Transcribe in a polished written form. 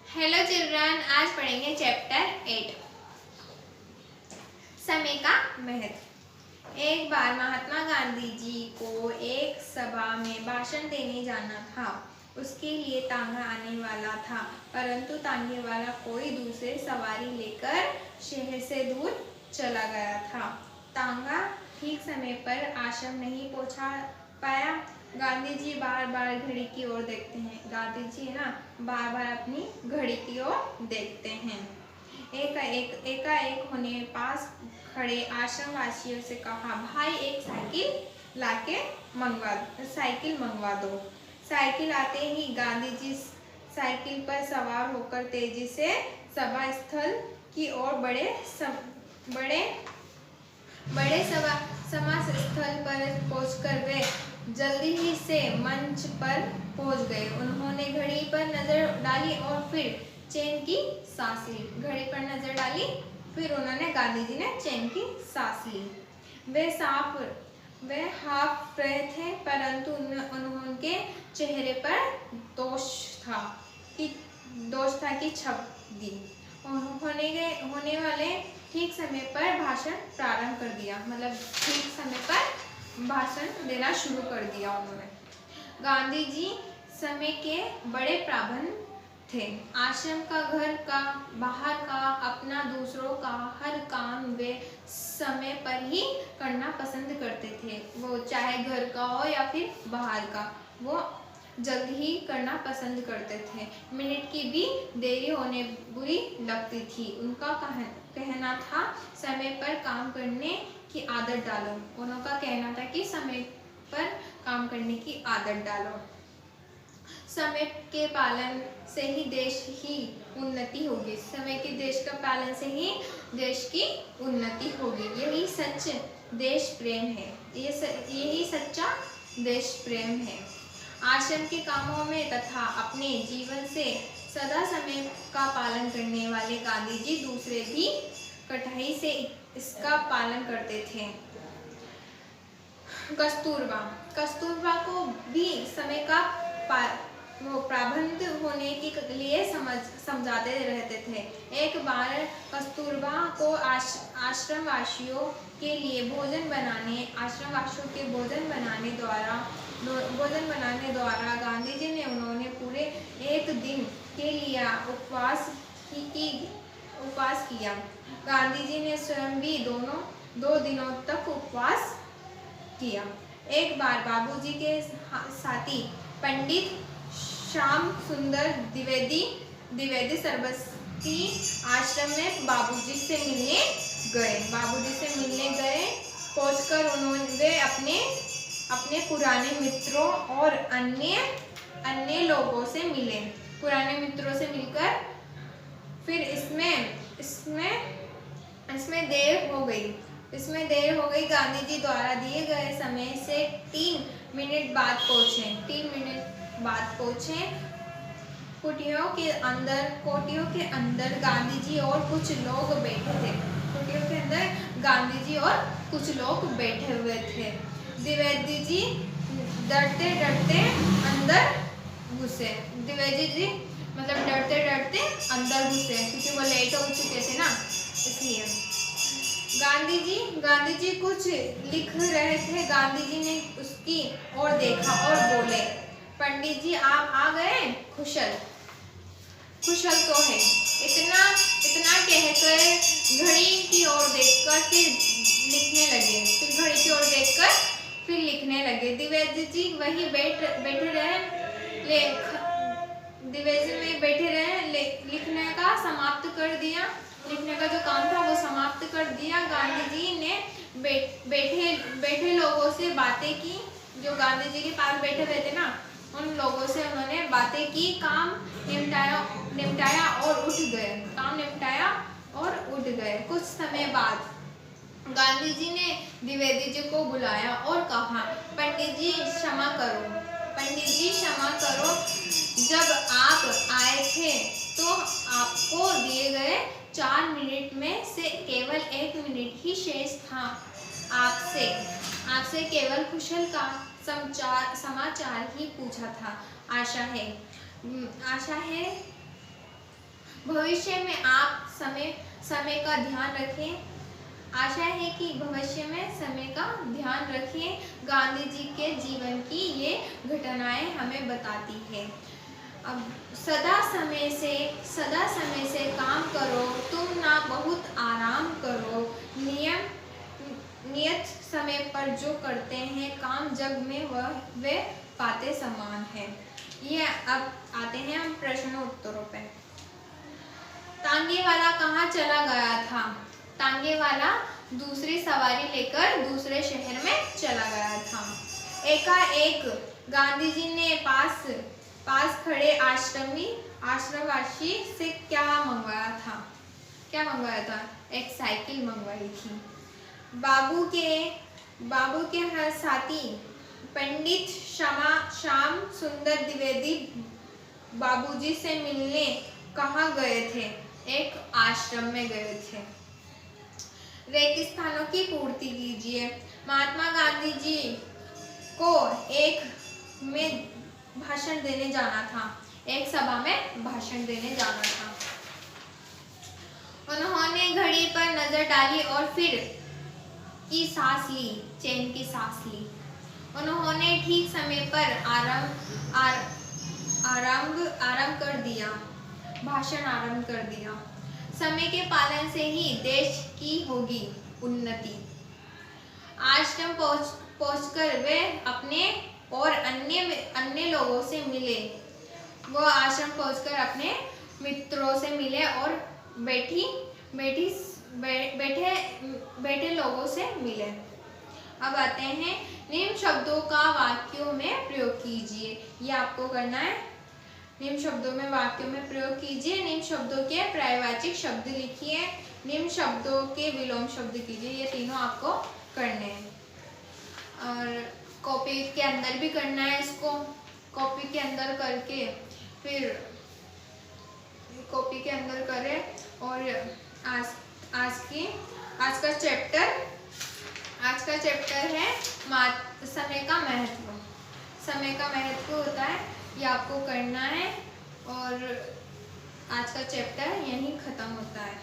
Hello children, आज पढ़ेंगे chapter 8 समय का महत्व। एक बार महात्मा गांधी जी को एक सभा में भाषण देने जाना था। उसके लिए तांगा आने वाला था, परंतु तांगे वाला कोई दूसरे सवारी लेकर शहर से दूर चला गया था। तांगा ठीक समय पर आश्रम नहीं पहुंचा पाया। गांधी जी बार बार घड़ी की ओर देखते हैं। गांधी जी ना बार बार अपनी घड़ी की ओर देखते हैं। एकाएक उन्हें पास खड़े आश्रम वासियों से कहा, भाई एक साइकिल मंगवा दो। साइकिल आते ही गांधी जी साइकिल पर सवार होकर तेजी से सभा स्थल की ओर बड़े सभा स्थल पर पहुंचकर वे जल्दी ही से मंच पर पहुंच गए। उन्होंने घड़ी पर नजर डाली और फिर चैन की सांस ली। घड़ी पर नजर डाली, फिर उन्होंने गांधी जी ने चैन की सांस ली। वे हाँफ रहे थे, परंतु उनके चेहरे पर दोष था कि छप दी। होने वाले ठीक समय पर भाषण प्रारंभ कर दिया, मतलब ठीक समय पर भाषण देना शुरू कर दिया उन्होंने। गांधी जी समय के बड़े पाबंद थे। आश्रम का, घर का, बाहर का, अपना, दूसरों का हर काम वे समय पर ही करना पसंद करते थे। वो चाहे घर का हो या फिर बाहर का, वो जल्दी ही करना पसंद करते थे। मिनट की भी देरी होने बुरी लगती थी। उनका कहना था समय पर काम करने की आदत डालो। उनका कहना था कि समय पर काम करने की आदत डालो। समय के पालन से ही देश की उन्नति होगी। समय के देश का पालन से ही देश की उन्नति होगी। यही सच देश प्रेम है। यही सच्चा देश प्रेम है। आश्रम के कामों में तथा अपने जीवन से सदा समय का पालन करने वाले गांधी जी दूसरे भी कठिनाई से इसका पालन करते थे। कस्तूरबा को भी समय का प्राबंध होने के लिए समझाते रहते थे। एक बार कस्तूरबा को आश्रम वासियों के भोजन बनाने द्वारा गांधी जी ने उन्होंने पूरे एक दिन के लिए उपवास किया। गांधी जी ने स्वयं भी दो दिनों तक उपवास किया। एक बार बाबूजी के साथी पंडित श्याम सुंदर द्विवेदी सरस्वती आश्रम में बाबूजी से मिलने गए। पहुंचकर वे अपने पुराने मित्रों और अन्य लोगों से मिले। पुराने मित्रों से मिलकर फिर इसमें देर हो गई। गांधी जी द्वारा दिए गए समय से 3 मिनट बाद पहुंचे। कुटियों के अंदर गांधी जी और कुछ लोग बैठे हुए थे। द्विवेदी जी डरते अंदर घुसे। क्योंकि वो लेट हो चुके थे ना, इसलिए। गांधी जी कुछ लिख रहे थे। गांधी जी ने उसकी ओर देखा और बोले, पंडित जी आप आ गए, कुशल तो है। इतना कहकर घड़ी की ओर देखकर फिर लिखने लगे। द्विवेदी जी वहीं बैठे रहे। लिखने का जो काम था वो समाप्त कर दिया। गांधी जी ने बैठे लोगों से बातें की। जो गांधी जी के पास बैठे हुए थे ना, उन लोगों से उन्होंने बातें की। काम निपटाया और उठ गए। कुछ समय बाद गांधी जी ने द्विवेदी जी को बुलाया और कहा, पंडित जी क्षमा करो। जब आप आए थे तो आपको दिए गए 4 मिनट में से केवल 1 मिनट ही शेष था। आपसे केवल कुशल का समाचार ही पूछा था। आशा है भविष्य में आप समय का ध्यान रखें। आशा है कि भविष्य में समय का ध्यान रखें। गांधी जी के जीवन की ये घटनाएं हमें बताती है। अब सदा समय से काम करो, तुम ना बहुत आराम करो। नियत समय पर जो करते हैं काम, जग में वे पाते समान है। ये अब आते हैं हम प्रश्नों उत्तरों पे। तांगे वाला कहाँ चला गया था? तांगे वाला दूसरी सवारी लेकर दूसरे शहर में चला गया था। एकाएक गांधी जी ने पास खड़े आश्रमवासी से क्या मंगवाया था? एक साइकिल मंगवाई थी। बाबू के हर साथी पंडित श्याम सुंदर द्विवेदी बाबूजी से मिलने कहाँ गए थे? एक आश्रम में गए थे। रेगिस्तानों की पूर्ति कीजिए। महात्मा गांधी जी को एक सभा में भाषण देने जाना था। उन्होंने घड़ी पर नजर डाली और फिर चैन की सांस ली। उन्होंने ठीक समय पर भाषण आरंभ कर दिया। समय के पालन से ही देश की होगी उन्नति। आश्रम पहुंचकर वे अपने और अन्य लोगों से मिले। वो आश्रम पहुंचकर अपने मित्रों से मिले और बैठे लोगों से मिले। अब आते हैं निम्न शब्दों का वाक्यों में प्रयोग कीजिए। ये आपको करना है। निम्न शब्दों में वाक्यों में प्रयोग कीजिए। निम्न शब्दों के पर्यायवाची शब्द लिखिए। निम्न शब्दों के विलोम शब्द कीजिए। ये तीनों आपको करने हैं और कॉपी के अंदर भी करना है इसको। कॉपी के अंदर करके फिर कॉपी के अंदर करें और आज का चैप्टर है समय का महत्व। समय का महत्व होता है, ये आपको करना है और आज का चैप्टर यहीं खत्म होता है।